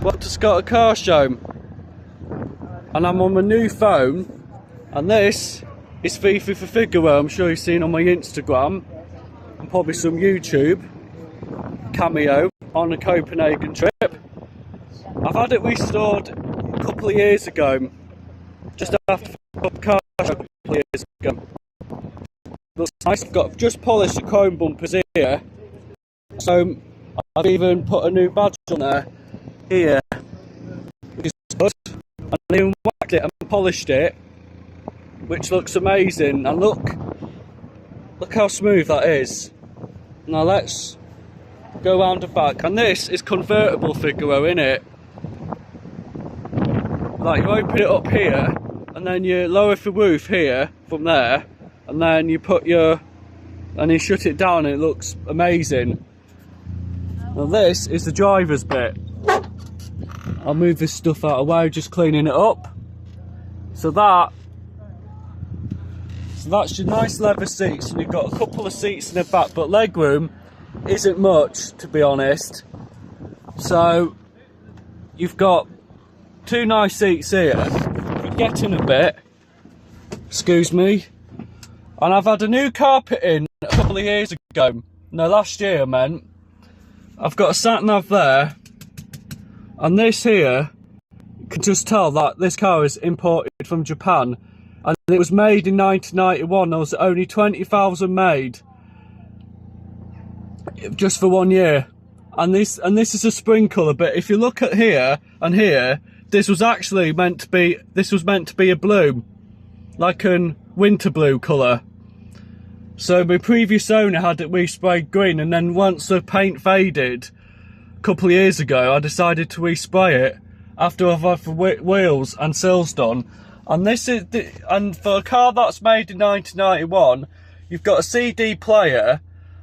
Went to Scott car show, and I'm on my new phone, and this is FIFA for Figaro. I'm sure you've seen on my Instagram and probably some YouTube cameo on a Copenhagen trip. I've had it restored a couple of years ago, just after the car show a couple of years ago. Looks nice. I've just polished the chrome bumpers here, so I've even put a new badge on there here, which is good. And I even whacked it and polished it, which looks amazing. And look how smooth that is. Now let's go round the back, and this is convertible Figaro, innit? Like, you open it up here, and then you lower the roof here from there, and then you put your, and you shut it down, and it looks amazing. Now this is the driver's bit. I'll move this stuff out of the way, just cleaning it up. So that's your nice leather seats, and you've got a couple of seats in the back, but legroom isn't much, to be honest. So you've got two nice seats here. You get in a bit, excuse me. And I've had a new carpet in a couple of years ago. No, last year I meant. I've got a sat nav there, and this here, you can just tell that this car is imported from Japan, and it was made in 1991. There was only 20,000 made, just for 1 year. And this is a spring colour, but if you look at here and here, this was actually meant to be a blue, like a winter blue colour. So my previous owner had it resprayed green, and then once the paint faded a couple of years ago, I decided to respray it after I've had the wheels and sills done. And for a car that's made in 1991, you've got a CD player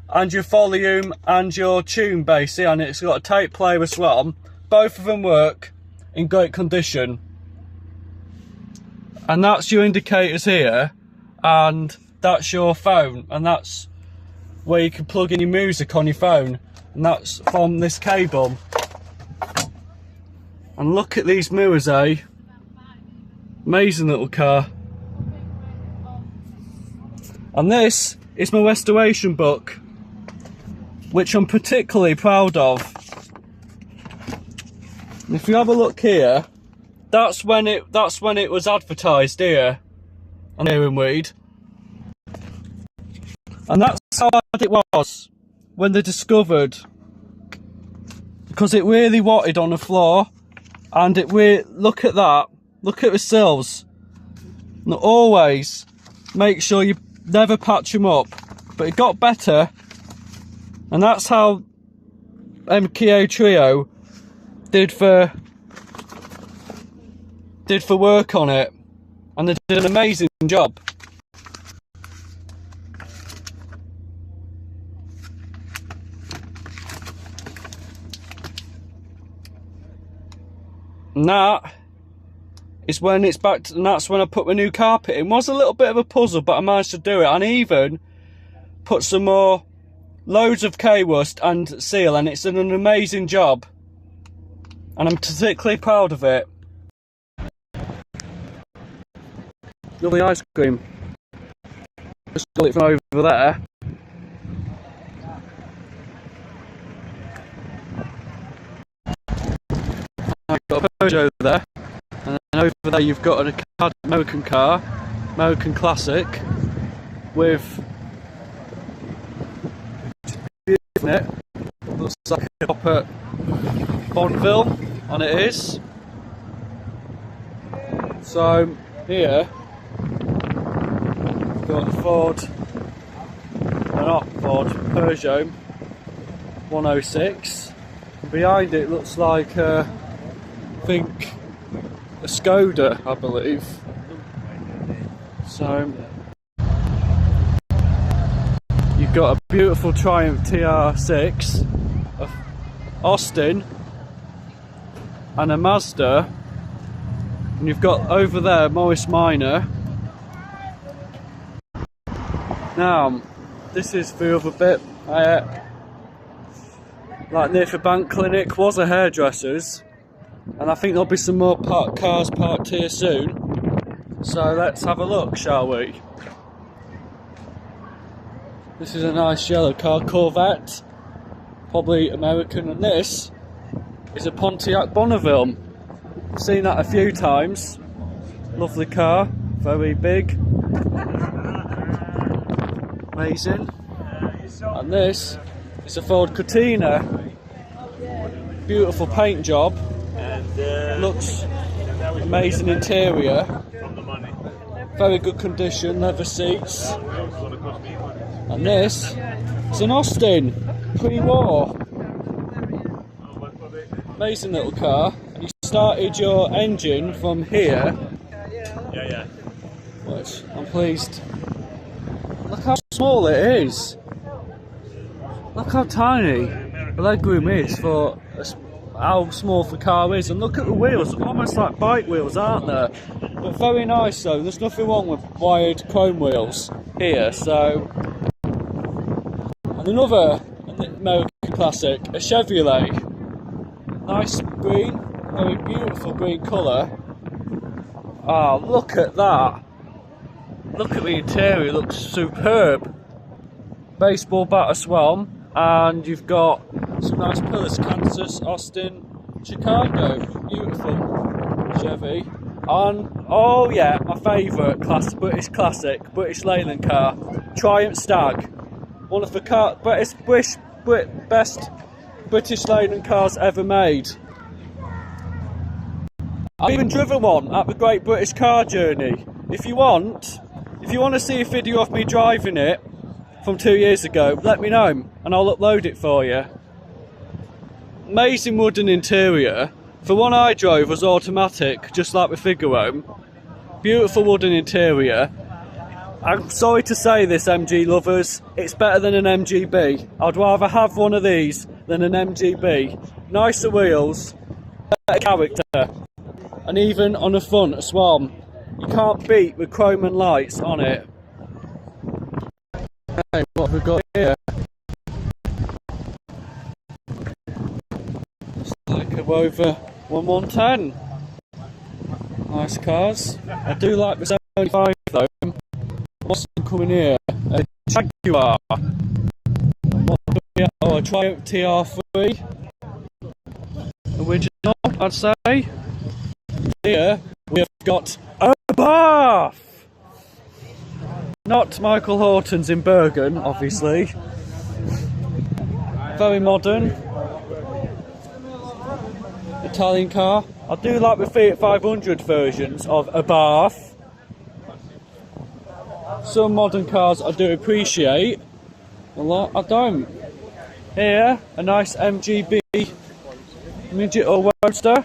and your volume and your tune bass, and it's got a tape player as well. Both of them work in great condition. And that's your indicators here, and that's your phone, and that's where you can plug in your music on your phone, and that's from this cable. And look at these mirrors, eh? Amazing little car. And this is my restoration book, which I'm particularly proud of. And if you have a look here, that's when it was advertised here on here in Weed. And that's how bad it was when they discovered, because it really rotted on the floor, and look at that, look at the sills. And always make sure you never patch them up, but it got better, and that's how MKA Trio did for work on it, and they did an amazing job. And that is when it's back to, and that's when I put my new carpet in. It was a little bit of a puzzle, but I managed to do it, and even put some more loads of K-rust and seal, and it's done an amazing job, and I'm particularly proud of it. Lovely ice cream. Just got it from over there. I've got a Peugeot there, and then over there you've got an American car, American Classic, with, isn't it? Looks like a top at Bonneville, and it is. So here we've got Peugeot 106. Behind it looks like I think a Skoda, I believe. So you've got a beautiful Triumph TR6, a Austin, and a Mazda, and you've got over there Morris Minor. Now this is the other bit. Like near the bank clinic was a hairdresser's, and I think there'll be some more cars parked here soon. So let's have a look, shall we? This is a nice yellow car, Corvette, probably American, and this is a Pontiac Bonneville. I've seen that a few times. Lovely car, very big, amazing. And this is a Ford Cortina, beautiful paint job, looks amazing interior, very good condition, leather seats. And this is an Austin, pre-war. Amazing little car. You started your engine from here. Yeah. Which I'm pleased. Look how small it is. Look how tiny the legroom is for how small the car is. And look at the wheels, almost like bike wheels, aren't there? But very nice though. There's nothing wrong with wired chrome wheels here. So, and another American classic, a Chevrolet. Nice green, very beautiful green colour. Ah, look at that. Look at the interior, it looks superb. Baseball bat as well. And you've got some nice pillars, Kansas, Austin, Chicago. Beautiful Chevy. And, oh yeah, my favourite British classic, British Leyland car, Triumph Stag. One of the best British Leyland cars ever made. I've even driven one at the Great British Car Journey. If you want to see a video of me driving it from 2 years ago, let me know and I'll upload it for you. Amazing wooden interior. The one I drove was automatic, just like the Figaro. Beautiful wooden interior. I'm sorry to say this, MG lovers, it's better than an MGB. I'd rather have one of these than an MGB. Nicer wheels, better character, and even on the front as well. You can't beat the chrome and lights on it. Okay, what have we got here? It's like a Rover 1110. Nice cars. I do like the 75 though. What's coming here? A Jaguar. Oh, a Triumph TR3. Original, I'd say. Here we have got a bath. Not Michael Horton's in Bergen, obviously. Very modern. Italian car. I do like the Fiat 500 versions of a bath. Some modern cars I do appreciate. A lot I don't. Here, a nice MGB midget or roadster.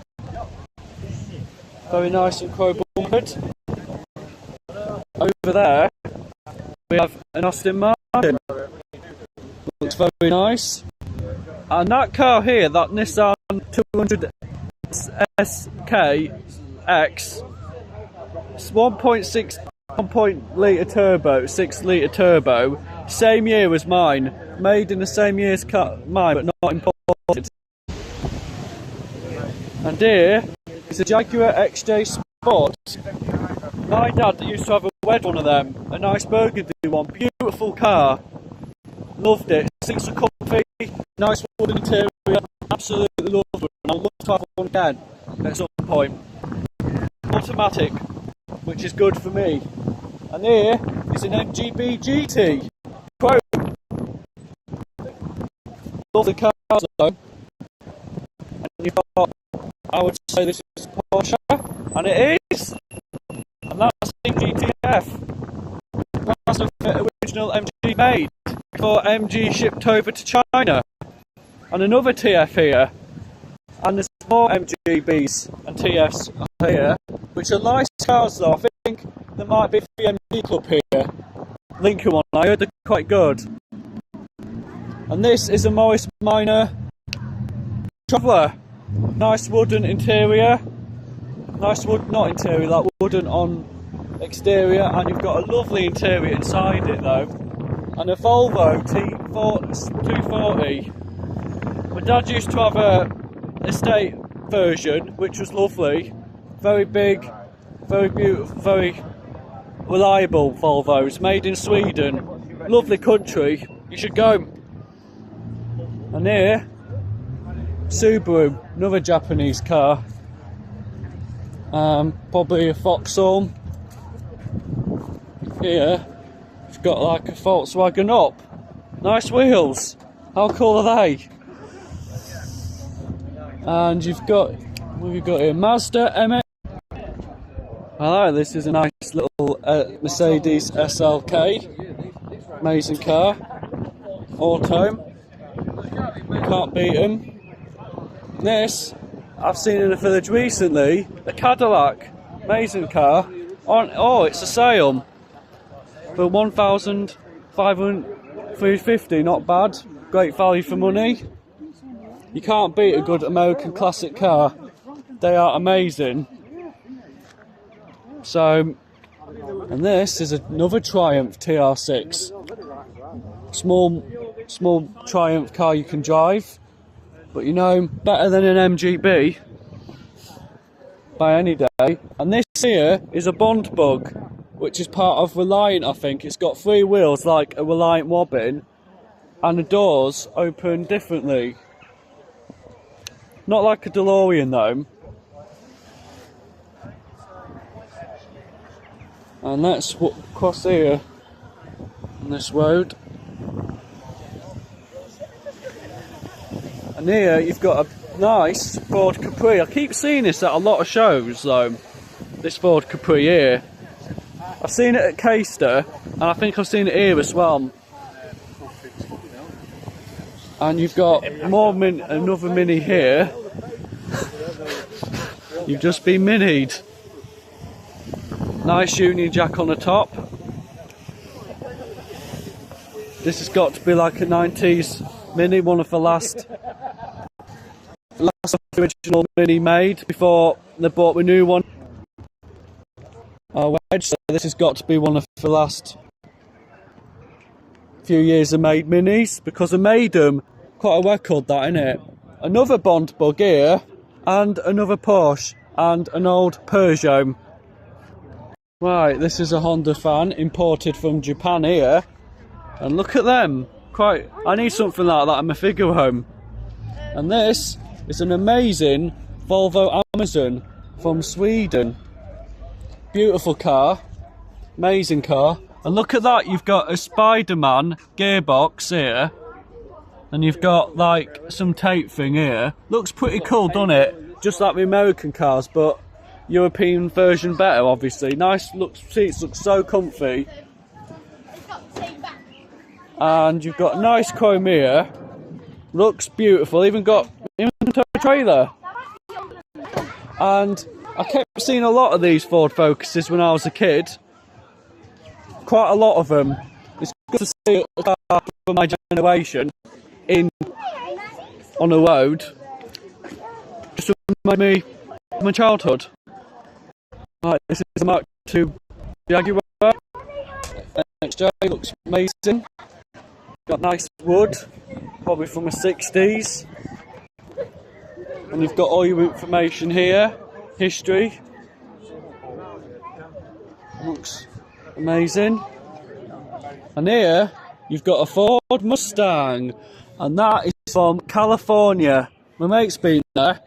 Very nice and chrome bumpered. Over there, we have an Aston Martin. Looks very nice. And that car here, that Nissan 200 SKX, it's 1.6 turbo, 6 litre turbo, same year as mine, made in the same year as mine, but not imported. And here is a Jaguar XJ Sport. My dad used to have a red one of them, a nice burgundy one, beautiful car. Loved it, seats are comfy, nice wooden interior, absolutely love it. I'd love to have one again at some point. Automatic, which is good for me. And here is an MGB GT. Quote. Love the cars though. And you've got, I would say this is Porsche, and it is. And that's the GTF. That's the original MG made before MG shipped over to China. And another TF here. And there's more MGBs and TFs here, which are nice cars though. I think there might be the MG club here. Lincoln one, I heard they're quite good. And this is a Morris Minor Traveller. Nice wooden interior. Nice wood, not interior, like wooden on exterior. And you've got a lovely interior inside it though. And a Volvo T240. My dad used to have a estate version, which was lovely. Very big, very beautiful, very reliable Volvos, made in Sweden. Lovely country, you should go. And here, Subaru, another Japanese car. Probably a Vauxhall. Here, you've got like a Volkswagen up. Nice wheels. How cool are they? And you've got, what have you got here? Mazda MX. Hello, this is a nice little Mercedes SLK. Amazing car. Auto. Can't beat them. This, I've seen in the village recently, a Cadillac. Amazing car. Oh, it's a sale. For 1,550, not bad. Great value for money. You can't beat a good American classic car. They are amazing. So, and this is another Triumph TR6. Small Triumph car you can drive. But you know, better than an MGB. By any day. And this here is a Bond Bug, which is part of Reliant, I think. It's got 3 wheels like a Reliant Wobbin. And the doors open differently. Not like a DeLorean though. And that's what across here on this road. And here you've got a nice Ford Capri. I keep seeing this at a lot of shows though. This Ford Capri here. I've seen it at Caister, and I think I've seen it here as well. And you've got another Mini here. You've just been minied. Nice Union Jack on the top. This has got to be like a 90s Mini, one of the last original Mini made before they bought a new one. Wedge, so this has got to be one of the last few years of made Minis, because they made them quite a record, that, innit? Another Bond Bug here, and another Porsche, and an old Peugeot. Right, this is a Honda fan, imported from Japan here. And look at them. I need something like that in my Figaro. And this is an amazing Volvo Amazon from Sweden. Beautiful car. Amazing car. And look at that, you've got a Spider-Man gearbox here. And you've got like some tape thing here. Looks pretty cool, doesn't it? Just like the American cars, but European version better, obviously. Nice, seats look so comfy. And you've got a nice chrome here. Looks beautiful. Even got a trailer. And I kept seeing a lot of these Ford Focuses when I was a kid. Quite a lot of them. It's good to see a car from my generation on the road. Just reminded me of my childhood. Right, this is a Mark II Jaguar. XJ looks amazing. Got nice wood, probably from the 60s. And you've got all your information here, history. Looks amazing. And here you've got a Ford Mustang, and that is from California. My mate's been there,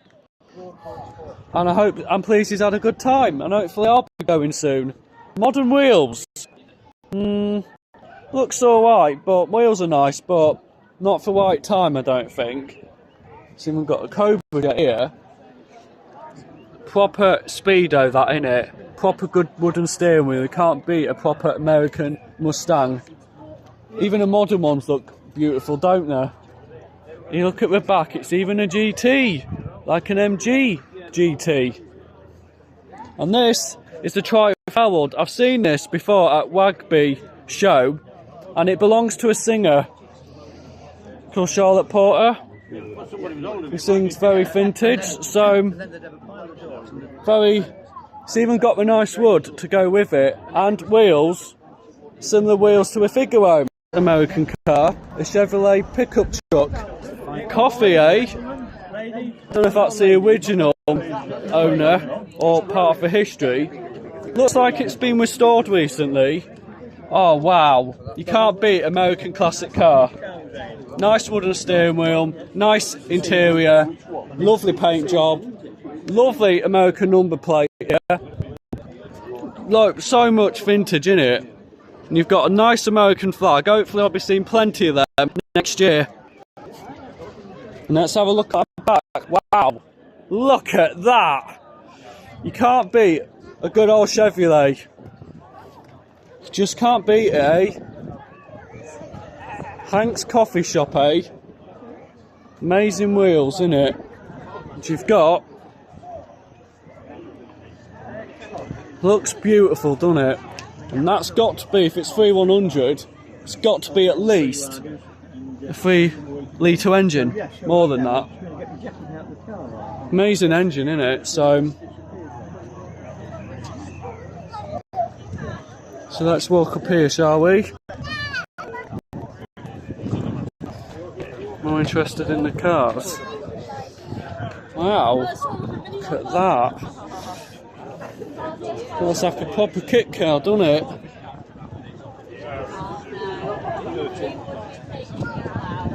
and I'm pleased he's had a good time, and hopefully I'll be going soon. Modern wheels. Looks alright, but wheels are nice, but not for white time, I don't think. So we've got a Cobra here. Proper speedo, that, innit? Proper good wooden steering wheel. You can't beat a proper American Mustang. Even the modern ones look beautiful, don't they? You look at the back, it's even a GT, like an MG GT. And this is the Triumph Herald. I've seen this before at Wagby show, and it belongs to a singer called Charlotte Porter, who sings very vintage, so it's even got the nice wood to go with it, and wheels, similar wheels to a Figaro. American car, a Chevrolet pickup truck. Coffee, eh? Don't know if that's the original owner or part of the history. Looks like it's been restored recently. Oh wow, you can't beat American classic car. Nice wooden steering wheel, nice interior, lovely paint job, lovely American number plate here. Like, so much vintage in it. And you've got a nice American flag. Hopefully I'll be seeing plenty of them next year. And let's have a look at the back. Wow, look at that. You can't beat a good old Chevrolet. You just can't beat it, eh? Hank's Coffee Shop, eh? Amazing wheels, innit? Which you've got. Looks beautiful, doesn't it? And that's got to be, if it's 3100, it's got to be at least a 3-litre engine. More than that. Amazing engine, innit? So let's walk up here, shall we? More interested in the cars. Wow, look at that. Looks like a proper kit car, doesn't it?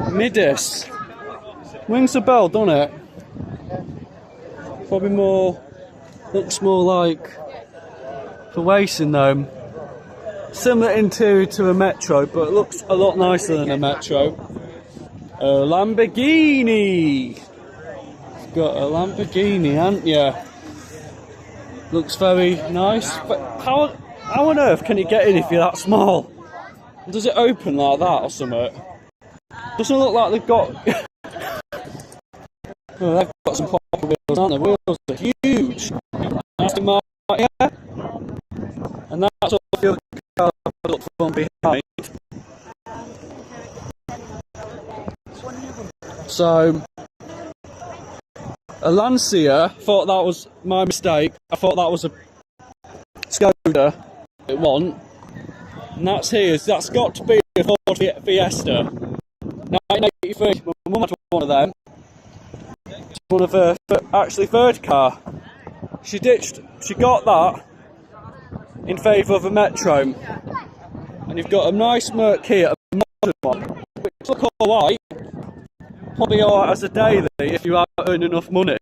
Midis. Rings a bell, doesn't it? Probably more, looks more like for racing though. Similar interior to a Metro, but it looks a lot nicer than a Metro. A Lamborghini! You've got a Lamborghini, haven't you? Looks very nice, but how on earth can you get in if you're that small? Does it open like that or something? Doesn't look like they've got... Oh, they've got some proper wheels, aren't they? Wheels are huge. Aston Martin, yeah. And that's all the other cars up from behind. So, a Lancia, thought that was my mistake. I thought that was a Skoda. It wasn't. And that's his. That's got to be a Ford Fiesta. 1983. My mum had one of them. It's one of her actually third car. She got that in favour of a Metro. And you've got a nice Merc here, a modern one, which look alright. Probably alright as a daily if you earn enough money.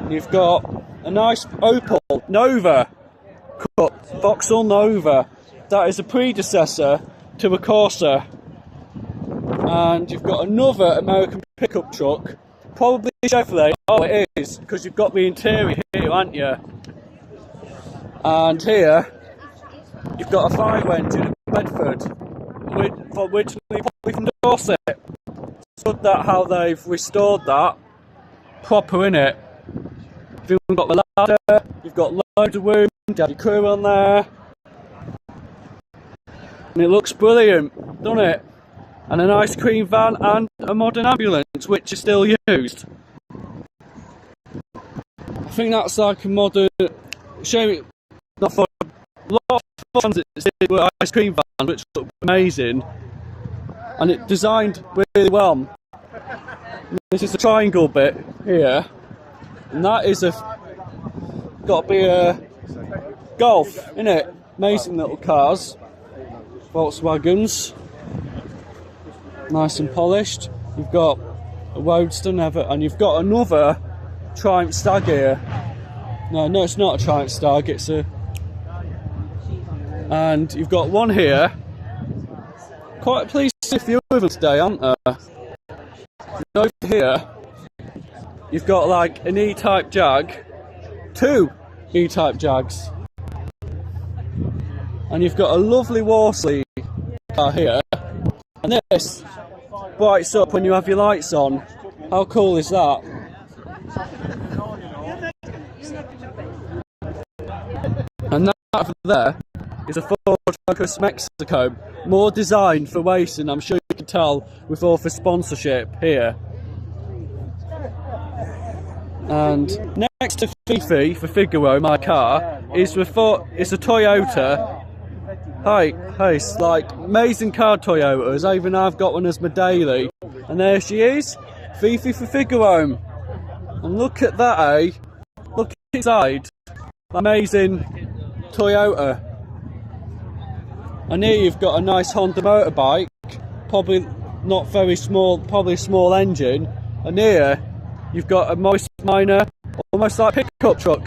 You've got a nice Opel Nova Cup, Vauxhall Nova. That is a predecessor to a Corsa. And you've got another American pickup truck, probably a Chevrolet. Oh, it is, because you've got the interior here, haven't you? And here, you've got a 5 engine in Bedford, originally probably from Dorset. It's good that how they've restored that, proper in it. You've got the ladder, you've got loads of room, you have your crew on there. And it looks brilliant, doesn't it? And a nice cream van and a modern ambulance, which is still used. I think that's like a modern, shame not for a lot of fans it's a ice cream van, which look amazing. And it designed really well. This is the triangle bit here. And that is got to be a Golf, innit? Amazing little cars. Volkswagens. Nice and polished. You've got a Roadster, and you've got another Triumph Stag here. No, it's not a Triumph Stag, it's a... And you've got one here. Quite pleased to see a few of them today, aren't there? And over here, you've got like an E-Type Jag, 2 E-Type Jags. And you've got a lovely Worsley car here. And this brights up when you have your lights on. How cool is that? And that over there is a Ford Focus Mexico, more designed for racing. I'm sure you can tell with all the sponsorship here. And next to Fifi for Figaro, my car, is a Toyota. Hey, it's like amazing car Toyotas. Even I've got one as my daily. And there she is, Fifi for Figaro. And look at that, eh? Look inside. Amazing Toyota. And here you've got a nice Honda motorbike. Probably not very small, probably a small engine. And here you've got a minor, almost like pickup truck.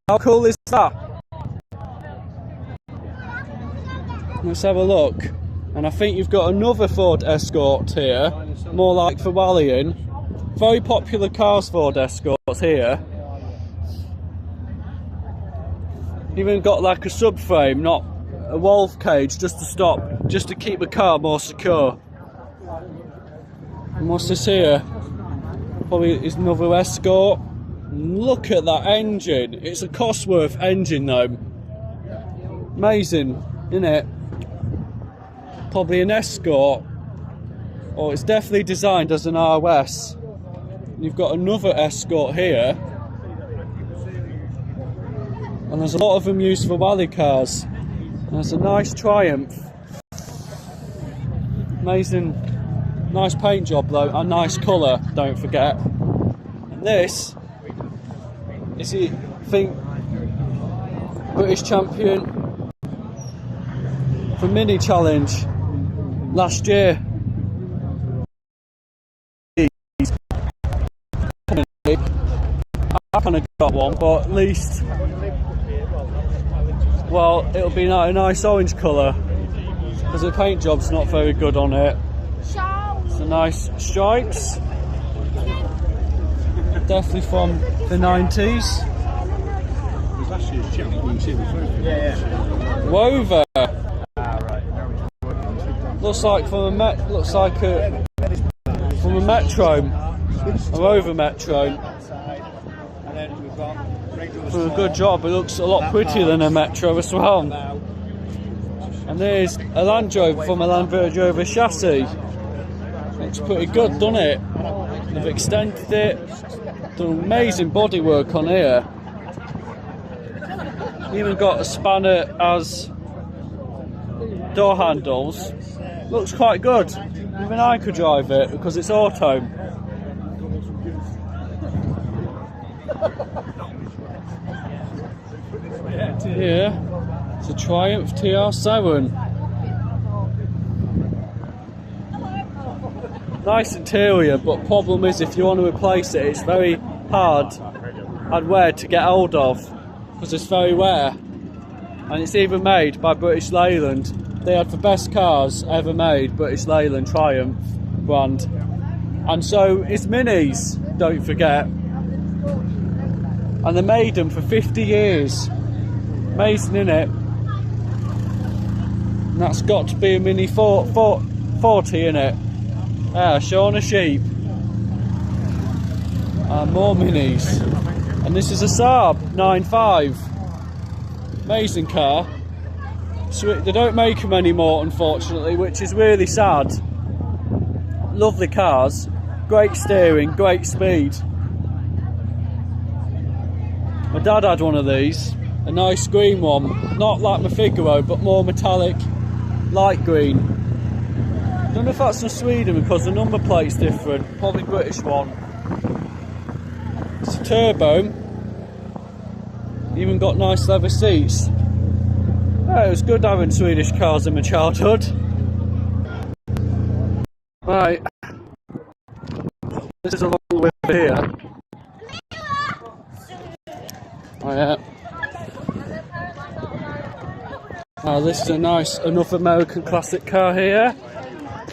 How cool is that? Let's have a look. And I think you've got another Ford Escort here, more like for rallying. Very popular cars, Ford Escorts here. Even got like a subframe, not a wolf cage, just to keep the car more secure. And what's this here? Probably is another Escort. Look at that engine. It's a Cosworth engine though. Amazing, isn't it? Probably an Escort. Or it's definitely designed as an RS. And you've got another Escort here. And there's a lot of them used for rally cars. And there's a nice Triumph. Amazing, nice paint job though, and nice colour, don't forget. And this is the, I think, British champion for Mini Challenge last year. I kind of got one, but at least, well, it'll be a nice orange colour because the paint job's not very good on it. It's a nice stripes, definitely from the 90s. Rover. Looks like from a Metro, a Rover Metro. For a good job, it looks a lot prettier than a Metro as well. And there's a Land Rover from a Land Rover chassis. Looks pretty good, doesn't it? They've extended it, done amazing bodywork on here. Even got a spanner as door handles. Looks quite good. Even I could drive it because it's auto. Here, it's a Triumph TR7. Nice interior, but problem is if you want to replace it, it's very hard and rare to get hold of because it's very rare. And it's even made by British Leyland. They had the best cars ever made, British Leyland Triumph brand. And so it's Minis, don't forget. And they made them for 50 years. Amazing, innit? And that's got to be a Mini 40, innit? Yeah, showing a sheep. And more Minis. And this is a Saab 9.5. Amazing car. So they don't make them anymore, unfortunately, which is really sad. Lovely cars. Great steering, great speed. My dad had one of these, a nice green one, not like my Figaro, but more metallic, light green. Don't know if that's from Sweden because the number plate's different, probably British one. It's a turbo, even got nice leather seats. Oh, it was good having Swedish cars in my childhood. Right, this is a long way here. Oh yeah. Oh, this is a nice, another American classic car here.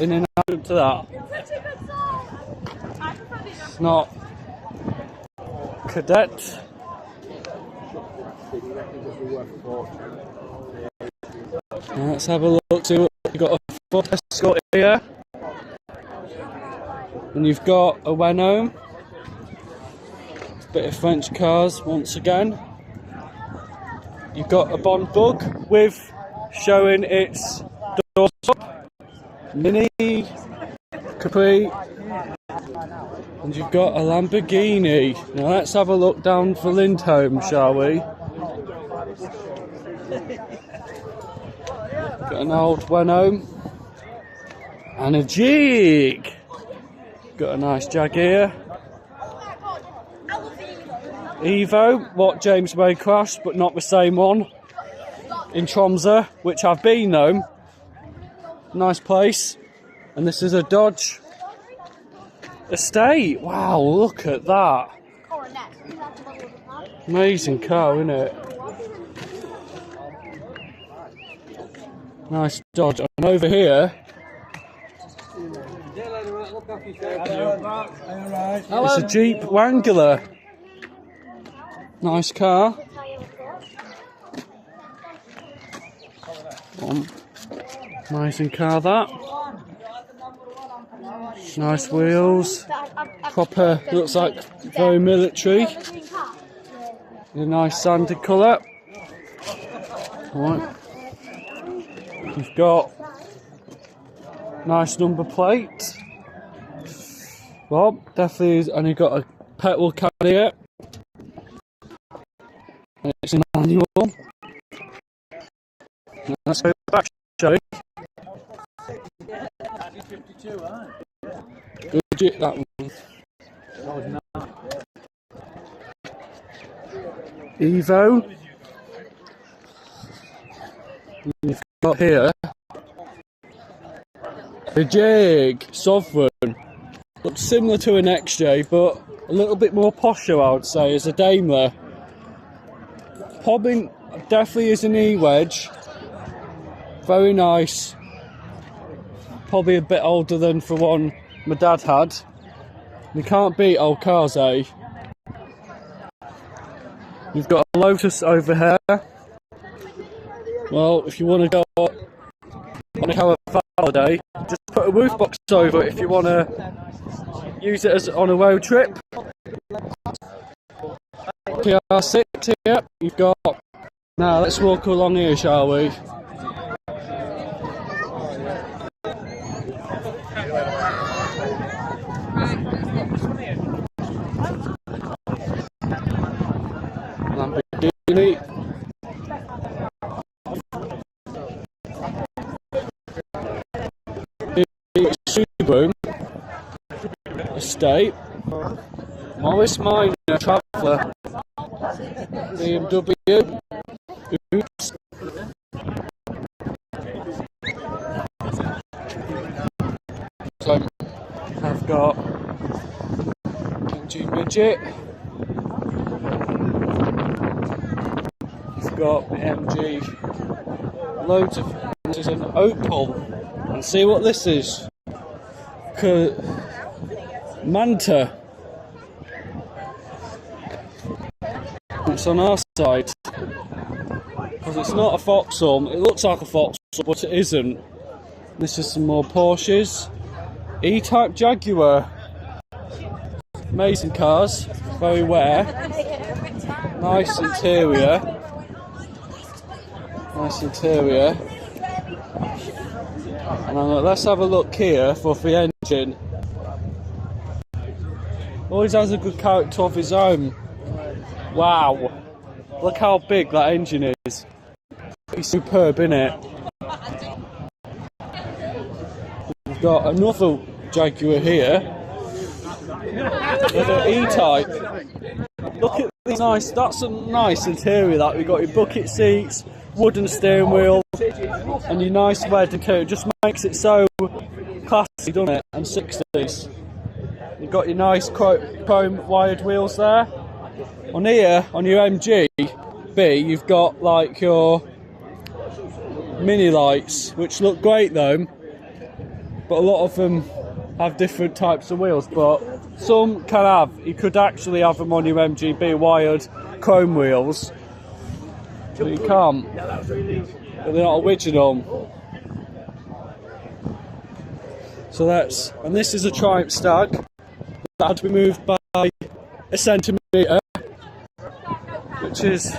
In and out to that. It's not Cadet. Let's have a look, see what you've got. A Ford Escort here. And you've got a Renault. Bit of French cars once again. You've got a Bond Bug with showing its doors up. Mini, Capri, and you've got a Lamborghini. Now let's have a look down for Lindholm, shall we? Got an old Renault and a Jeep. Got a nice Jag here. Evo, what James Way crashed, but not the same one. In Tromsø, which I've been though. Nice place. And this is a Dodge Estate. Wow, look at that. Amazing car, isn't it? Nice Dodge. And over here, it's a Jeep Wrangler. Nice car. Amazing car that. Nice wheels. Proper, looks like very military. In a nice sandy colour. Right. You've got nice number plate. Well, definitely has only got a petrol can here. And it's a manual. Let's go back, shall we? Good Jeep, that one. Evo. You've got here a Jag Sovereign. Looks similar to an XJ, but a little bit more posher, I would say, as a Daimler. Probably, definitely is an E-Wedge. Very nice. Probably a bit older than for one my dad had. You can't beat old cars, eh? You've got a Lotus over here. Well, if you want to go on a car holiday, just put a roof box over it if you want to use it as on a road trip. PR6 here, you've got. Now let's walk along here, shall we? Lamborghini. Subaru Estate. Morris Minor Traveller. BMW. Oops. So I've got MG Midget. You've got MG. Loads of. This is an Opal. And see what this is. Manta. It's on our side. Because it's not a Vauxhall. It looks like a Vauxhall, but it isn't. This is some more Porsches. E-Type Jaguar. Amazing cars. Very rare. Nice interior. Nice interior. And let's have a look here for the engine. Always has a good character of his own. Wow. Look how big that engine is. It's superb, isn't it? We've got another Jaguar here. With an E-Type. Look at these nice, that's a nice interior that we've got your bucket seats, wooden steering wheel, and your nice red interior. It just makes it so classy, doesn't it? And 60s. You've got your nice chrome wired wheels there. On here, on your MG B, you've got like your mini lights, which look great though. But a lot of them have different types of wheels. But some can have, you could actually have them on your MG B wired chrome wheels. But you can't. But they're not original. So that's, and this is a Triumph Stag that had to be moved by a centimetre, which is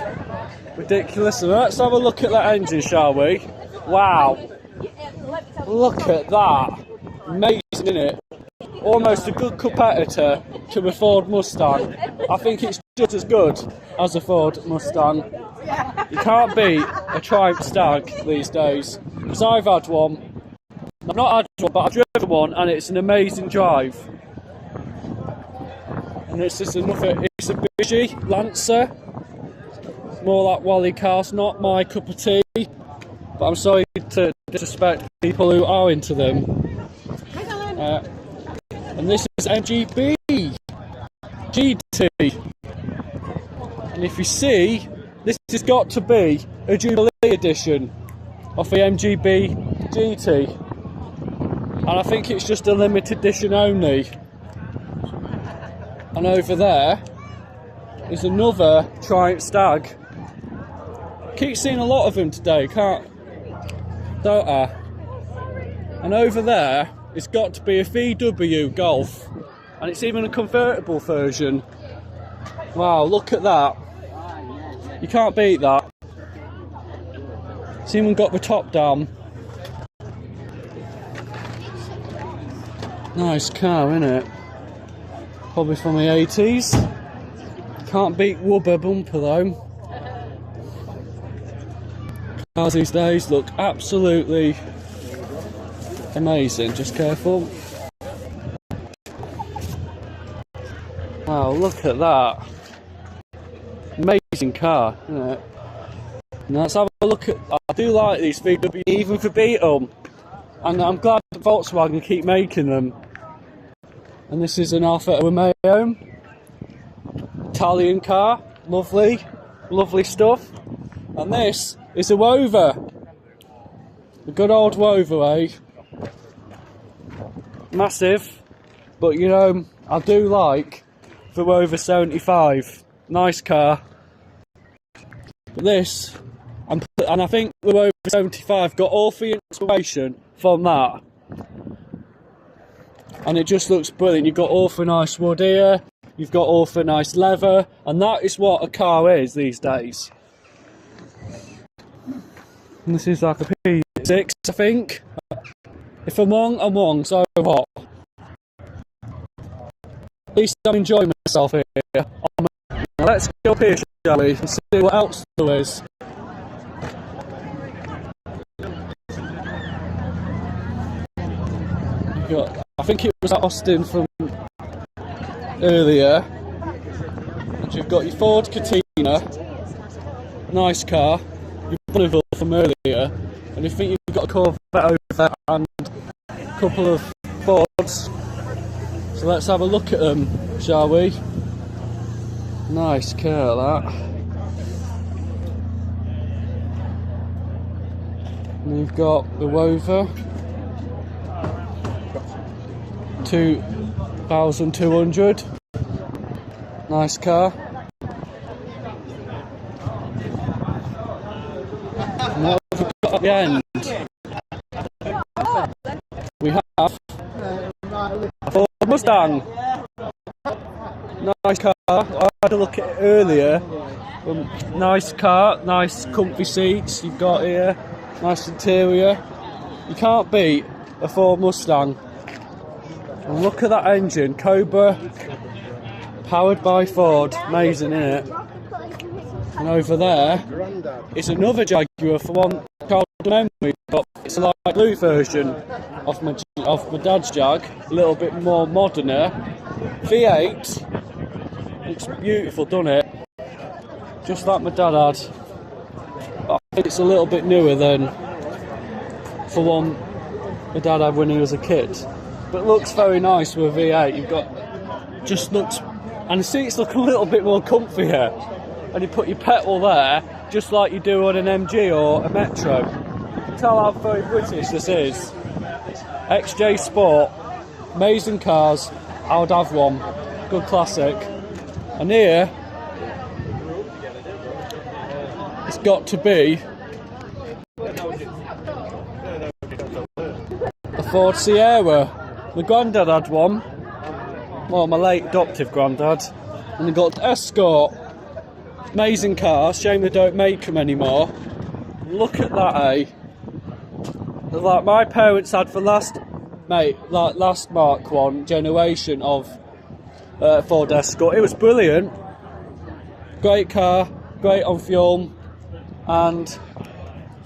ridiculous. So let's have a look at that engine, shall we? Wow, look at that, amazing, isn't it? Almost a good competitor to a Ford Mustang. I think it's just as good as a Ford Mustang. You can't beat a Triumph Stag these days, because I've had one. I've not had one, but I've driven one and it's an amazing drive. And it's just another, it's a Mitsubishi Lancer. More like Wally cars, not my cup of tea. But I'm sorry to disrespect people who are into them. And this is MGB GT. And if you see, this has got to be a Jubilee edition of the MGB GT. And I think it's just a limited edition only. And over there is another Triumph Stag. Keep seeing a lot of them today, don't I? And over there, it's got to be a VW Golf, and it's even a convertible version. Wow, look at that! You can't beat that. It's even got the top down. Nice car, innit? Probably from the 80s. Can't beat Wubber bumper though. Cars these days look absolutely amazing. Just careful. Wow, look at that. Amazing car, isn't it? Now let's have a look at, I do like these VW, even for Beetle. And I'm glad that Volkswagen keep making them. And this is an Alfa Romeo. Italian car, lovely, lovely stuff. And this is a Rover. The good old Rover, eh? Massive, but you know, I do like the Rover 75. Nice car. But this, and I think the Rover 75 got all the inspiration from that. And it just looks brilliant. You've got all the nice wood here, you've got all the nice leather, and that is what a car is these days. And this is like a P6, I think. If I'm wrong, I'm wrong, so what? At least I'm enjoying myself here. Now let's go up here, shall we, and see what else there is. I think it was at Austin from earlier. And you've got your Ford Cortina, nice car. Your Bonneville from earlier, and I think you've got a Corvette over there and a couple of Fords. So let's have a look at them, shall we? Nice car, that. And you've got the Rover, 2,200. Nice car. And what have we got at the end? We have a Ford Mustang. Nice car. I had a look at it earlier. Nice car, nice comfy seats you've got here. Nice interior. You can't beat a Ford Mustang. And look at that engine, Cobra, powered by Ford. Amazing, isn't it? And over there is another Jaguar for one child memory, but it's a light blue version of my dad's Jag, a little bit more moderner. V8, looks beautiful, doesn't it? Just like my dad had. But I think it's a little bit newer than for one my dad had when he was a kid. But it looks very nice with a V8. You've got, just looks, and the seats look a little bit more comfy here. And you put your petrol there, just like you do on an MG or a Metro. You can tell how very British this is. XJ Sport, amazing cars. I would have one, good classic. And here, it's got to be a Ford Sierra. My granddad had one, well, my late adoptive granddad, and they got Escort. Amazing car, shame they don't make them anymore. Look at that, eh? Like my parents had for last Mark 1 generation of Ford Escort. It was brilliant. Great car, great on fuel, and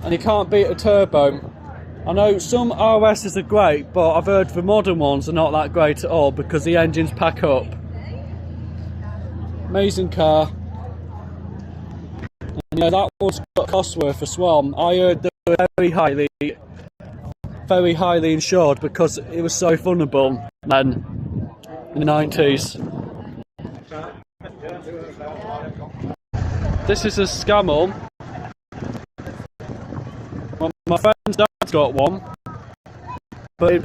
you can't beat a turbo. I know some RSs are great, but I've heard the modern ones are not that great at all because the engines pack up. amazing car. And yeah, that one's got Cosworth as well. I heard they were very highly insured because it was so vulnerable then in the 90s. This is a Scamel. My friend's dad's got one, but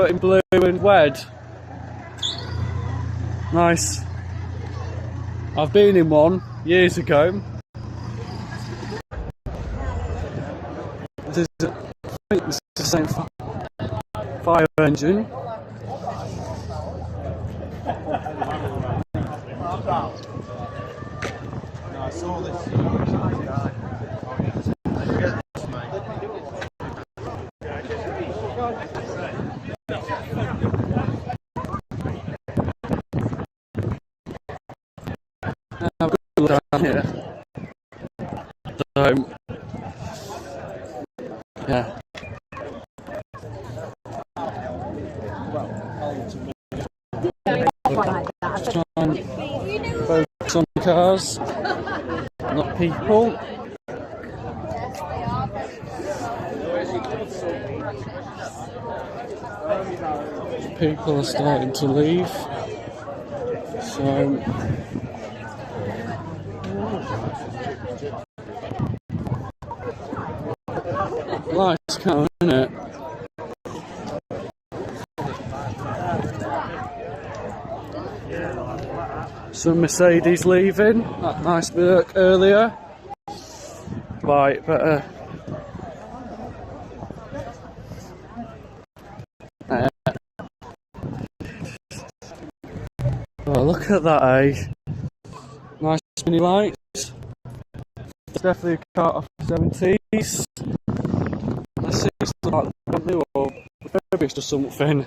in blue and red. Nice. I've been in one years ago. I think this is the same fire engine. I saw this. I've got to look down here. So, yeah. Just try and focus on cars, not people. People are starting to leave. So nice car, isn't it? Some Mercedes leaving. That nice work earlier. Right, better. Oh, look at that, eh? Nice mini lights. It's definitely a car of the 70s. Let's see if it's like new or refurbished or something.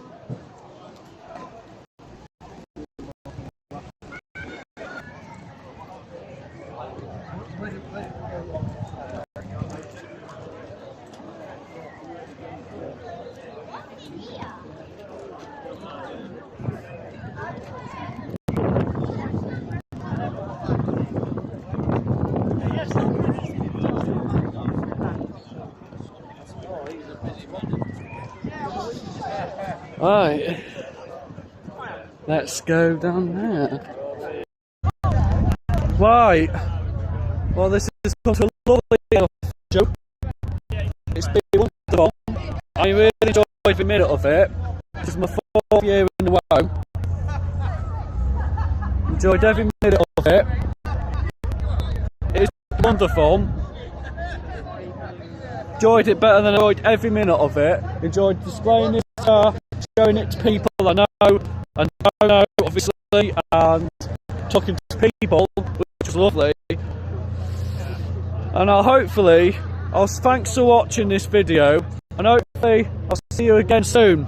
Right, let's go down there. Right, well, this has come to a lovely show. It's been wonderful. I really enjoyed every minute of it. This is my 4th year in a row. Enjoyed every minute of it. It's wonderful. Enjoyed it better than I enjoyed every minute of it. Enjoyed displaying this car, showing it to people I know and don't know, obviously, and talking to people, which was lovely. And thanks for watching this video, and hopefully I'll see you again soon.